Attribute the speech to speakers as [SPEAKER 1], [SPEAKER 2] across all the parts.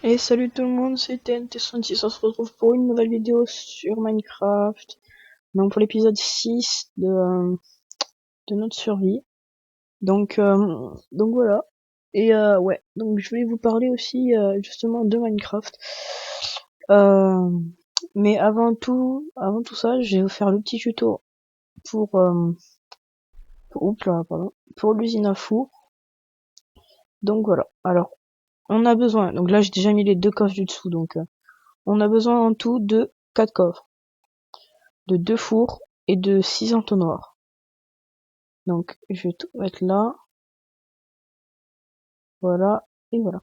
[SPEAKER 1] Et salut tout le monde, c'est TNT66, on se retrouve pour une nouvelle vidéo sur Minecraft. Donc pour l'épisode 6 de notre survie. Donc voilà. Et ouais, donc je vais vous parler aussi justement de Minecraft. Euh, mais avant tout ça, je vais vous faire le petit tuto pour, oups là, pardon, pour l'usine à four. Donc voilà. Alors, on a besoin, donc là j'ai déjà mis les deux coffres du dessous, donc on a besoin en tout de 4 coffres, de 2 fours et de 6 entonnoirs. Donc je vais tout mettre là, voilà, et voilà.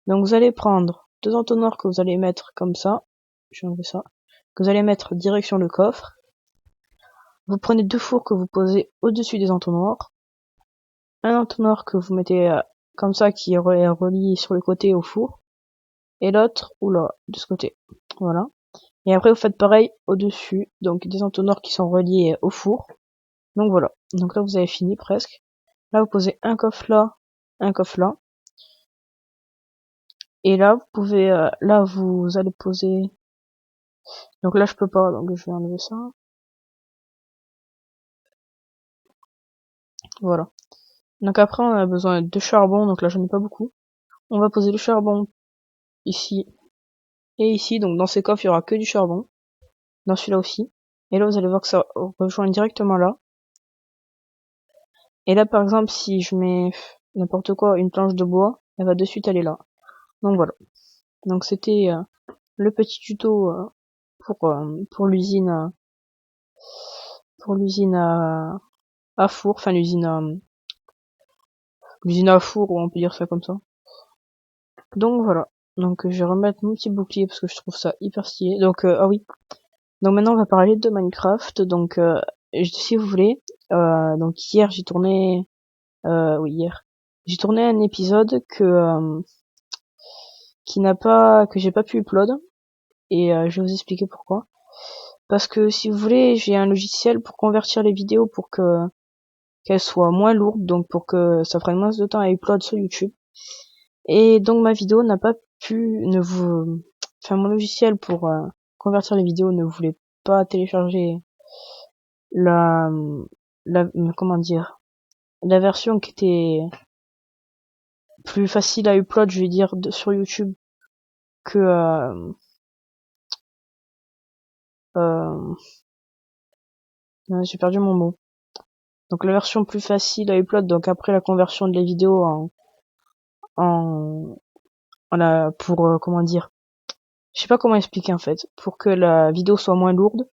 [SPEAKER 1] Donc vous allez prendre 2 entonnoirs que vous allez mettre comme ça, je vais enlever ça, que vous allez mettre direction le coffre. Vous prenez 2 fours que vous posez au-dessus des entonnoirs, un entonnoir que vous mettez comme ça qui est relié sur le côté au four, et l'autre, oula, de ce côté, voilà. Et après vous faites pareil au-dessus, donc des entonnoirs qui sont reliés au four. Donc voilà, donc là vous avez fini presque. Là vous posez un coffre là, un coffre là. Et là vous pouvez, là vous allez poser. Donc là je peux pas, donc je vais enlever ça. Voilà. Donc après on a besoin de charbon, donc là j'en ai pas beaucoup. On va poser le charbon ici et ici, donc dans ces coffres il y aura que du charbon. Dans celui-là aussi. Et là vous allez voir que ça rejoint directement là. Et là par exemple si je mets n'importe quoi, une planche de bois, elle va de suite aller là. Donc voilà. Donc c'était le petit tuto pour l'usine à four, enfin l'usine à four, ou on peut dire ça comme ça. Donc voilà. Donc je vais remettre mon petit bouclier parce que je trouve ça hyper stylé. Donc ah oui. Donc maintenant on va parler de Minecraft. Donc si vous voulez, donc hier j'ai tourné, oui hier, j'ai tourné un épisode que j'ai pas pu upload, et je vais vous expliquer pourquoi. Parce que si vous voulez, j'ai un logiciel pour convertir les vidéos pour que qu'elles soient moins lourdes, donc pour que ça prenne moins de temps à upload sur YouTube. Et donc ma vidéo n'a pas pu, ne vous, enfin mon logiciel pour convertir les vidéos ne voulait pas télécharger la, la, comment dire, la version qui était plus facile à upload, je vais dire, sur YouTube que euh, j'ai perdu mon mot. Donc la version plus facile à upload, donc après la conversion de la vidéo en, pour comment dire, je sais pas comment expliquer en fait, pour que la vidéo soit moins lourde.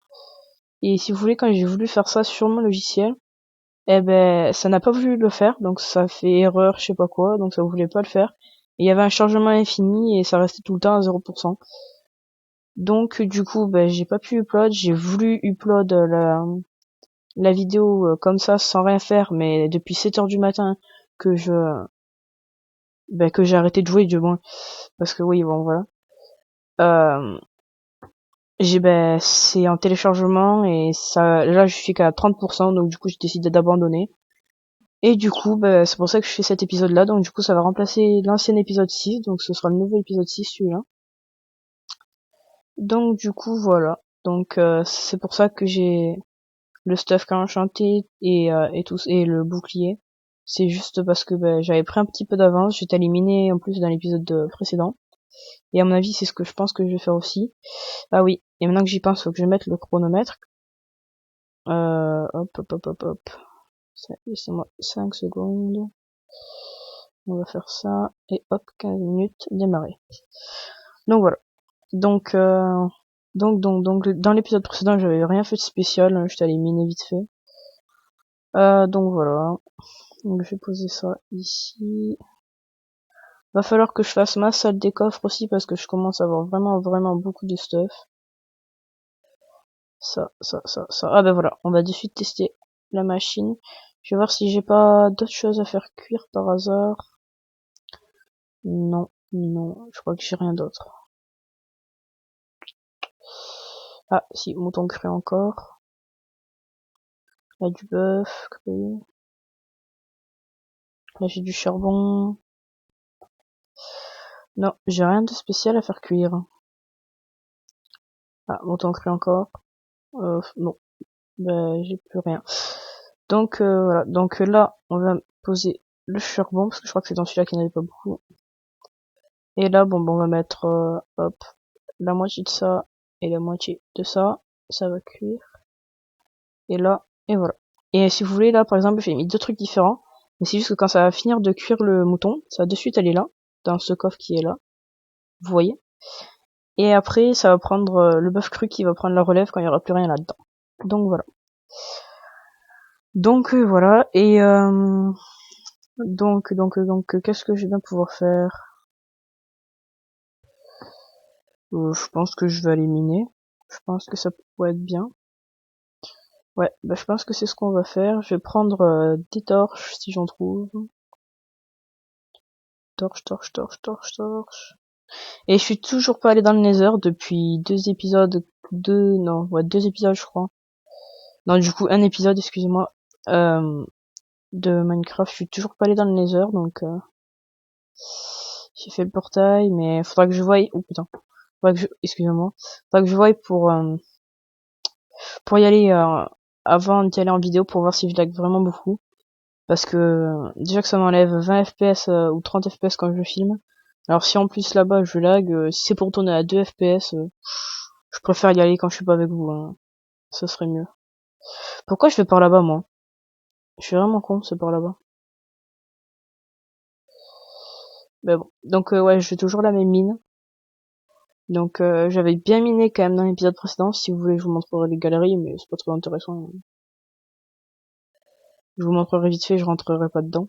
[SPEAKER 1] Et si vous voulez, quand j'ai voulu faire ça sur mon logiciel, eh ben, ça n'a pas voulu le faire, donc ça fait erreur, je sais pas quoi, donc ça voulait pas le faire. Et il y avait un chargement infini et ça restait tout le temps à 0%. Donc du coup, ben, j'ai pas pu upload, j'ai voulu upload la vidéo comme ça sans rien faire, mais depuis 7 heures du matin que que j'ai arrêté de jouer du moins, parce que oui, bon voilà. Euh, c'est en téléchargement et ça, là je suis qu'à 30%, donc du coup j'ai décidé d'abandonner. Et du coup, c'est pour ça que je fais cet épisode-là. Donc du coup, ça va remplacer l'ancien épisode 6. Donc ce sera le nouveau épisode 6, celui-là. Donc du coup, voilà. Donc c'est pour ça que j'ai le stuff qu'a enchanté et tout et le bouclier. C'est juste parce que j'avais pris un petit peu d'avance. J'étais éliminé en plus dans l'épisode précédent. Et à mon avis, c'est ce que je pense que je vais faire aussi. Ah oui. Et maintenant que j'y pense, faut que je mette le chronomètre. Hop, hop, hop, hop, hop. Laissez-moi 5 secondes. On va faire ça, et hop, 15 minutes, démarrer. Donc voilà. Donc, dans l'épisode précédent, j'avais rien fait de spécial, hein, j'étais allé miner vite fait. Donc voilà. Donc je vais poser ça ici. Va falloir que je fasse ma salle des coffres aussi parce que je commence à avoir vraiment beaucoup de stuff. Ça. Ah ben voilà, on va de suite tester la machine. Je vais voir si j'ai pas d'autres choses à faire cuire par hasard. Non, je crois que j'ai rien d'autre. Ah, si, mouton cru encore. Là, du bœuf cru. Là, j'ai du charbon. Non, j'ai rien de spécial à faire cuire. Ah, montant cru encore. Non, bah, j'ai plus rien. Donc voilà, donc là, on va poser le charbon, parce que je crois que c'est dans celui-là qu'il n'y en avait pas beaucoup. Et là, bon, on va mettre, hop, la moitié de ça et la moitié de ça. Ça va cuire. Et là, et voilà. Et si vous voulez, là, par exemple, j'ai mis deux trucs différents. Mais c'est juste que quand ça va finir de cuire le mouton, ça va de suite aller là, dans ce coffre qui est là. Vous voyez? Et après, ça va prendre le bœuf cru qui va prendre la relève quand il n'y aura plus rien là-dedans. Donc voilà. Donc voilà. Et donc, qu'est-ce que je vais bien pouvoir faire? Je pense que je vais aller miner. Je pense que ça pourrait être bien. Ouais, bah je pense que c'est ce qu'on va faire. Je vais prendre des torches si j'en trouve. Torche. Et je suis toujours pas allé dans le Nether depuis deux épisodes, deux épisodes je crois. Non, du coup un épisode, excusez-moi, de Minecraft. Je suis toujours pas allé dans le Nether, donc j'ai fait le portail, mais faudra que je voie. Oh putain, excusez-moi, faudra que je voie pour y aller avant d'y aller en vidéo pour voir si je lag vraiment beaucoup. Parce que déjà que ça m'enlève 20 FPS ou 30 FPS quand je filme. Alors si en plus là-bas je lag, si c'est pour tourner à 2 FPS, je préfère y aller quand je suis pas avec vous. Hein. Ce serait mieux. Pourquoi je vais par là-bas moi? Je suis vraiment con, c'est par là-bas. Mais bon. Donc ouais, je fais toujours la même mine. Donc j'avais bien miné quand même dans l'épisode précédent. Si vous voulez, je vous montrerai les galeries, mais c'est pas trop intéressant. Je vous montrerai vite fait, je rentrerai pas dedans.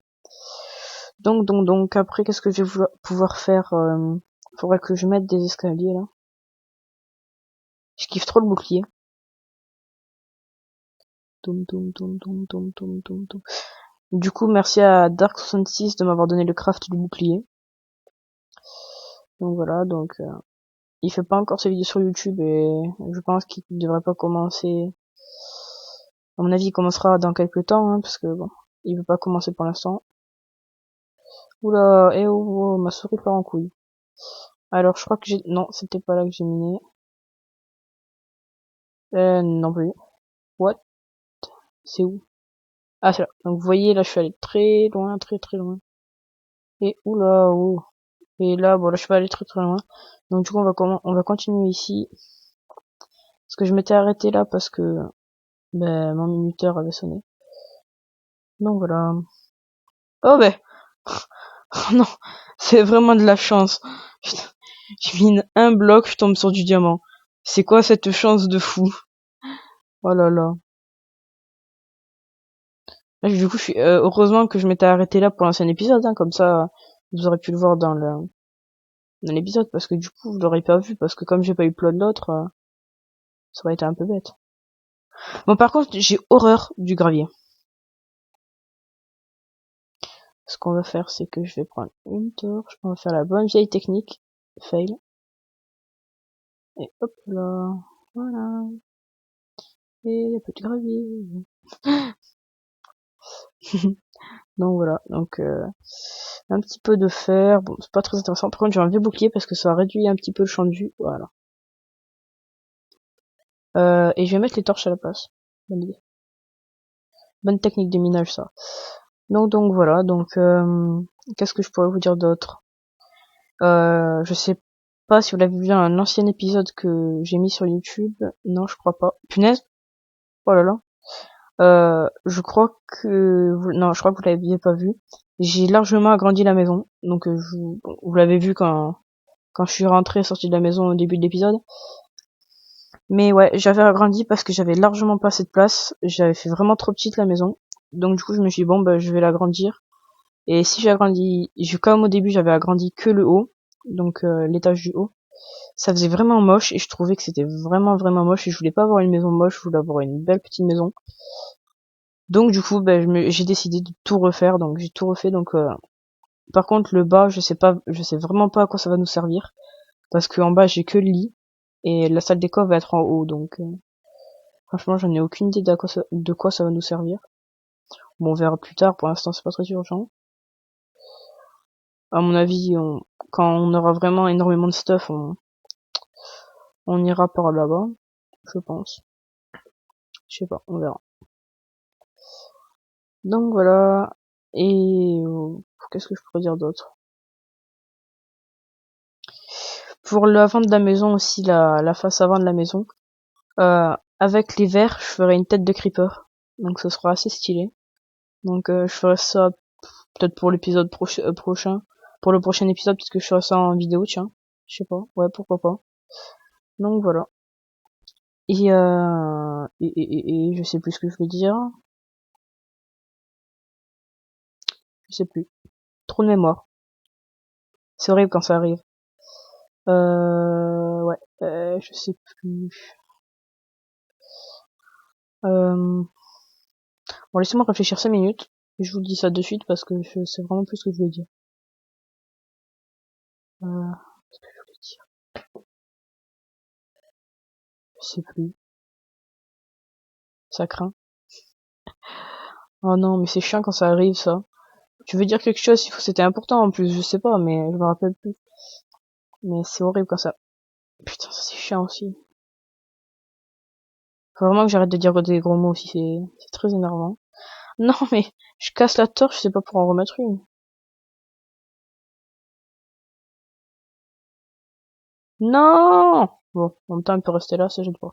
[SPEAKER 1] Donc, après, qu'est-ce que je vais pouvoir faire faudrait que je mette des escaliers, là. Je kiffe trop le bouclier. Du coup, merci à Dark66 de m'avoir donné le craft du bouclier. Donc voilà, donc il fait pas encore ses vidéos sur YouTube et je pense qu'il devrait pas commencer. À mon avis, il commencera dans quelques temps, hein, parce que bon, il veut pas commencer pour l'instant. Oula, ma souris part en couille. Alors, je crois que j'ai... Non, c'était pas là que j'ai miné. Non plus. What? C'est où? Ah, c'est là. Donc, vous voyez, là, je suis allé très loin, très loin. Et oula, oh. Et là, bon, là, je suis pas allé très loin. Donc, du coup, on va continuer ici. Parce que je m'étais arrêté là parce que, ben, mon minuteur avait sonné. Donc, voilà. Oh, ben. Oh non. C'est vraiment de la chance. Putain. Je mine un bloc, je tombe sur du diamant. C'est quoi cette chance de fou? Oh là là. Là, du coup, je suis heureusement que je m'étais arrêté là pour l'ancien épisode, hein, comme ça, vous aurez pu le voir dans l'épisode, parce que du coup, vous l'aurez pas vu, parce que comme j'ai pas eu plein d'autres, ça aurait été un peu bête. Bon, par contre, j'ai horreur du gravier. Ce qu'on va faire, c'est que je vais prendre une torche, on va faire la bonne vieille technique, fail, et hop là, voilà, et un peu de gravier. Donc voilà, donc un petit peu de fer, bon c'est pas très intéressant, par contre j'ai un vieux bouclier parce que ça réduit un petit peu le champ de vue, voilà. Et je vais mettre les torches à la place. Bonne idée. Bonne technique de minage ça. Donc voilà, donc qu'est-ce que je pourrais vous dire d'autre? Je sais pas si vous l'avez vu dans un ancien épisode que j'ai mis sur YouTube. Non, je crois pas. Punaise. Oh là là. Je crois que non, je crois que vous l'aviez pas vu. J'ai largement agrandi la maison, donc vous l'avez vu quand je suis rentré sorti de la maison au début de l'épisode. Mais ouais, j'avais agrandi parce que j'avais largement pas assez de place. J'avais fait vraiment trop petite la maison, donc du coup je me suis dit bon bah je vais l'agrandir. Et si j'agrandis, comme au début j'avais agrandi que le haut, donc l'étage du haut, ça faisait vraiment moche et je trouvais que c'était vraiment moche et je voulais pas avoir une maison moche, je voulais avoir une belle petite maison. Donc du coup, j'ai décidé de tout refaire, donc j'ai tout refait. Donc par contre le bas, je sais vraiment pas à quoi ça va nous servir parce qu'en bas j'ai que le lit et la salle des coffres va être en haut, donc franchement j'en ai aucune idée de quoi ça va nous servir. Bon, on verra plus tard. Pour l'instant c'est pas très urgent. À mon avis, quand on aura vraiment énormément de stuff, on ira par là-bas, je pense. Je sais pas, on verra. Donc voilà. Et qu'est-ce que je pourrais dire d'autre? Pour la vente de la maison aussi, la face avant de la maison, avec les verres, je ferai une tête de creeper. Donc ce sera assez stylé. Donc je ferai ça peut-être pour l'épisode prochain. Pour le prochain épisode, parce que je ferai ça en vidéo, tiens. Je sais pas. Ouais, pourquoi pas. Donc voilà. Et je sais plus ce que je veux dire. Je sais plus. Trop de mémoire. C'est horrible quand ça arrive. Ouais. Je sais plus. Bon, laissez-moi réfléchir 5 minutes. Et je vous dis ça de suite parce que je sais vraiment plus ce que je veux dire. Ce que je voulais dire. Je sais plus. Ça craint. Oh non, mais c'est chiant quand ça arrive, ça. Tu veux dire quelque chose, c'était important en plus, je sais pas, mais je me rappelle plus. Mais c'est horrible quand ça. Putain, ça c'est chiant aussi. Faut vraiment que j'arrête de dire des gros mots aussi, c'est très énervant. Non, mais je casse la torche, je sais pas pour en remettre une. Non! Bon, en même temps, il peut rester là, ça j'aime pas.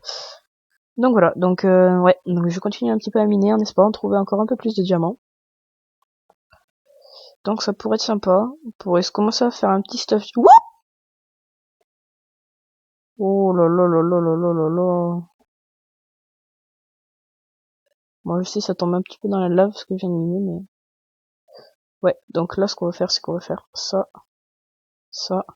[SPEAKER 1] Donc voilà, donc ouais, donc je continue un petit peu à miner en espérant trouver encore un peu plus de diamants. Donc ça pourrait être sympa. On pourrait se commencer à faire un petit stuff. Wouh! Oh là là là là là là là là. Moi je sais, ça tombe un petit peu dans la lave ce que je viens de miner, mais... Ouais, donc là ce qu'on va faire, c'est qu'on va faire ça, ça.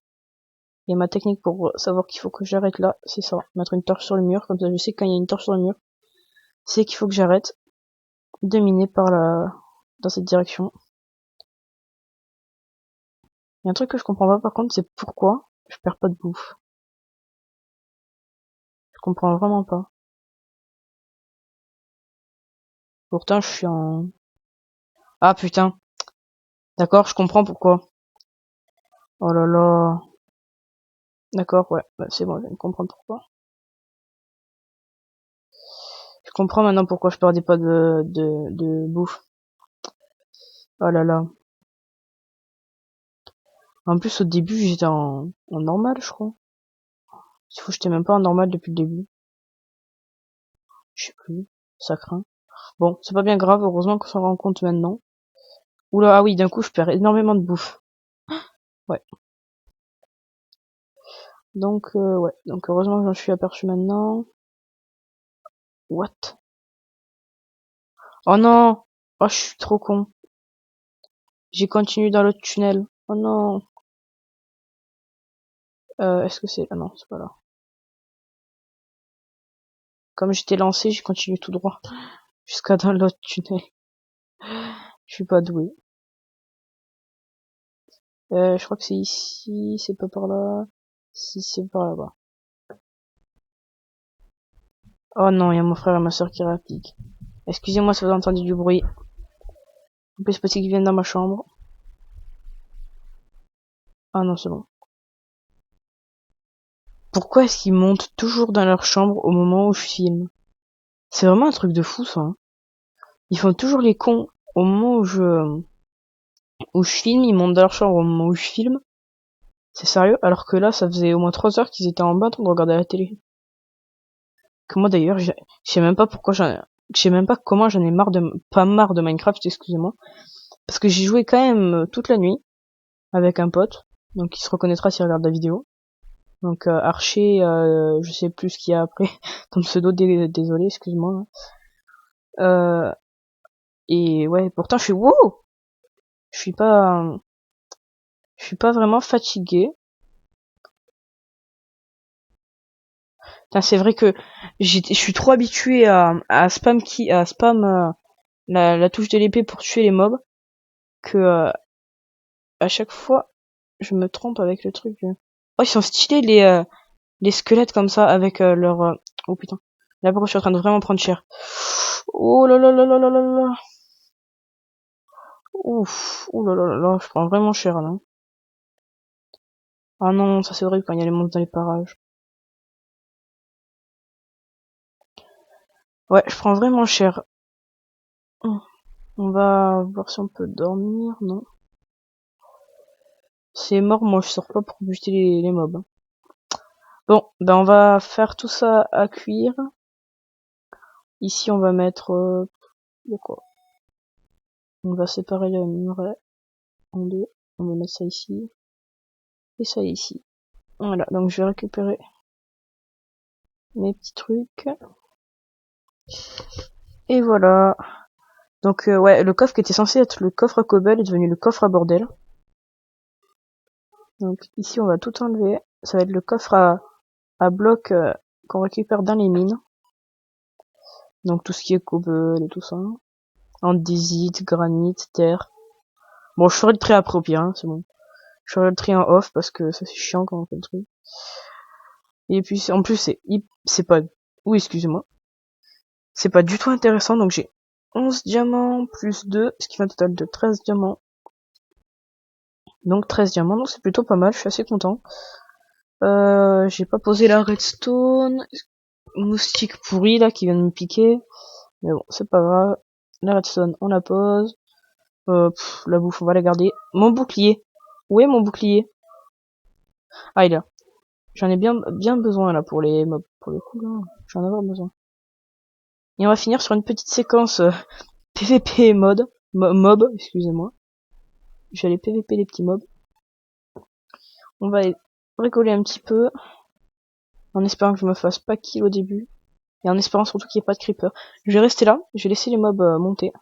[SPEAKER 1] Et ma technique pour savoir qu'il faut que j'arrête là, c'est ça. Mettre une torche sur le mur, comme ça je sais que quand il y a une torche sur le mur, c'est qu'il faut que j'arrête de miner dans cette direction. Il y a un truc que je comprends pas par contre, c'est pourquoi je perds pas de bouffe. Je comprends vraiment pas. Pourtant je suis en... Ah putain. D'accord, je comprends pourquoi. Oh là là. D'accord, ouais, bah, c'est bon, je viens de comprendre pourquoi. Je comprends maintenant pourquoi je perdais pas de bouffe. Oh là là. En plus, au début, j'étais en normal, je crois. Il faut que j'étais même pas en normal depuis le début. Je sais plus. Ça craint. Bon, c'est pas bien grave, heureusement qu'on s'en rend compte maintenant. Oula, ah oui, d'un coup, je perds énormément de bouffe. Ouais. Donc, ouais. Donc, heureusement que j'en suis aperçu maintenant. What? Oh non! Oh, je suis trop con. J'ai continué dans l'autre tunnel. Oh non! Est-ce que c'est... Ah non, c'est pas là. Comme j'étais lancé, j'ai continué tout droit. Jusqu'à dans l'autre tunnel. Je suis pas doué. Je crois que c'est ici, c'est pas par là. Si, c'est par là-bas. Oh non, il y a mon frère et ma soeur qui réappliquent. Excusez-moi si vous entendez du bruit. En plus, c'est possible qu'ils viennent dans ma chambre. Ah non, c'est bon. Pourquoi est-ce qu'ils montent toujours dans leur chambre au moment où je filme? C'est vraiment un truc de fou, ça. Hein. Ils font toujours les cons au moment où je filme, ils montent dans leur chambre au moment où je filme. C'est sérieux? Alors que là, ça faisait au moins 3 heures qu'ils étaient en bas en train de regarder la télé. Que moi d'ailleurs, je sais même pas pourquoi je sais même pas comment j'en ai pas marre de Minecraft, excusez-moi. Parce que j'ai joué quand même toute la nuit avec un pote, donc il se reconnaîtra s'il regarde la vidéo. Donc Archer, je sais plus ce qu'il y a après, ton pseudo, désolé, excuse-moi. Hein. Et ouais, pourtant je suis wow, je suis pas, je suis pas vraiment fatigué. C'est vrai que je suis trop habitué à spam la touche de l'épée pour tuer les mobs que à chaque fois je me trompe avec le truc. Oh, ils sont stylés les squelettes comme ça avec leur oh putain. Là pourquoi je suis en train de vraiment prendre cher. Oh là là là là là là là. Ouf, oh là là là là, je prends vraiment cher là. Ah non, ça c'est horrible quand il y a les monstres dans les parages. Ouais, je prends vraiment cher. On va voir si on peut dormir, non. C'est mort, moi je sors pas pour buter les mobs. Bon, ben on va faire tout ça à cuire. Ici on va mettre... de quoi? On va séparer le muret en deux. On va mettre ça ici. Et ça ici. Voilà, donc je vais récupérer mes petits trucs. Et voilà. Donc ouais, le coffre qui était censé être le coffre à cobble est devenu le coffre à bordel. Donc ici on va tout enlever. Ça va être le coffre à blocs qu'on récupère dans les mines. Donc tout ce qui est cobble et tout ça. Andésite, granit, terre. Bon, je ferai le trait après au pire, hein, c'est bon. Je ferai le trait en off parce que ça c'est chiant quand on fait le truc. Et puis en plus c'est pas... Oui, excusez-moi. C'est pas du tout intéressant, donc j'ai 11 diamants plus 2, ce qui fait un total de 13 diamants. Donc 13 diamants, donc c'est plutôt pas mal, je suis assez content. J'ai pas posé la redstone. Moustique pourri là qui vient de me piquer. Mais bon, c'est pas grave. La redstone, on la pose. La bouffe, on va la garder. Mon bouclier. Où est mon bouclier? Ah, il est là. J'en ai bien besoin là pour les mobs. Pour le coup, là, j'en ai avoir besoin. Et on va finir sur une petite séquence PVP mob, excusez-moi. Je vais aller PVP les petits mobs. On va rigoler un petit peu. En espérant que je me fasse pas kill au début. Et en espérant surtout qu'il n'y ait pas de creeper. Je vais rester là. Je vais laisser les mobs monter.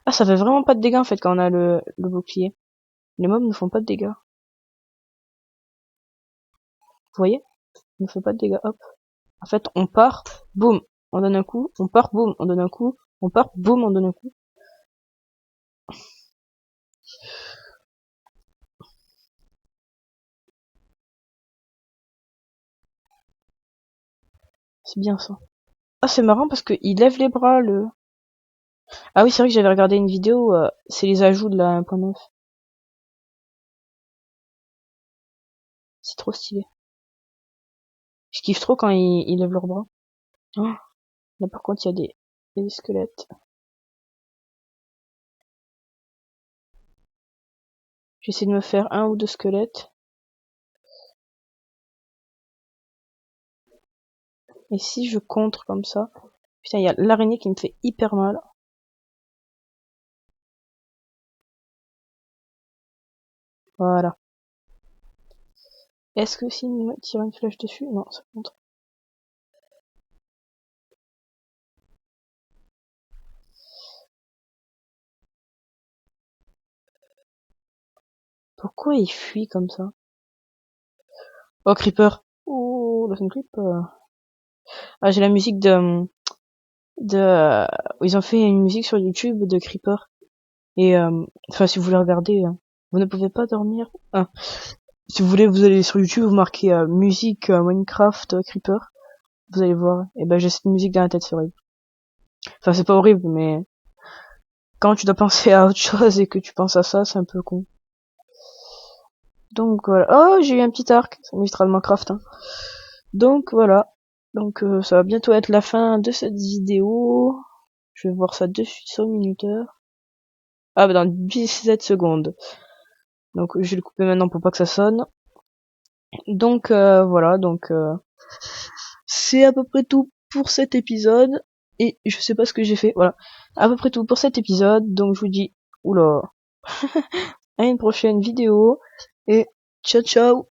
[SPEAKER 1] Ah, ça fait vraiment pas de dégâts en fait quand on a le bouclier. Les mobs ne font pas de dégâts. Vous voyez? Ils ne font pas de dégâts. Hop. En fait, on part, boum, on donne un coup. On part, boum, on donne un coup. On part, boum, on donne un coup. C'est bien ça. Ah, c'est marrant parce qu'il lève les bras, le... Ah oui, c'est vrai que j'avais regardé une vidéo, c'est les ajouts de la 1.9. C'est trop stylé. Je kiffe trop quand ils lèvent leurs bras. Oh, là par contre, il y a des squelettes. J'essaie de me faire un ou deux squelettes. Et si je contre comme ça... Putain, il y a l'araignée qui me fait hyper mal. Voilà. Est-ce que s'il me tire une flèche dessus? Non, ça contre. Pourquoi il fuit comme ça? Oh, Creeper. Oh, là, c'est une Creeper. Ah, j'ai la musique ils ont fait une musique sur YouTube de Creeper. Et, enfin, si vous voulez regarder, vous ne pouvez pas dormir. Ah. Si vous voulez, vous allez sur YouTube, vous marquez musique Minecraft Creeper. Vous allez voir. Et ben, j'ai cette musique dans la tête, c'est horrible. Enfin, c'est pas horrible, mais quand tu dois penser à autre chose et que tu penses à ça, c'est un peu con. Donc voilà. Oh, j'ai eu un petit arc. Ça m'illustre de Minecraft. Hein. Donc voilà. Donc ça va bientôt être la fin de cette vidéo. Je vais voir ça de suite sur le minuteur. Ah bah dans 17 secondes. Donc je vais le couper maintenant pour pas que ça sonne. Donc voilà, donc c'est à peu près tout pour cet épisode. Et je sais pas ce que j'ai fait, voilà. À peu près tout pour cet épisode. Donc je vous dis, oula, à une prochaine vidéo. Et ciao ciao.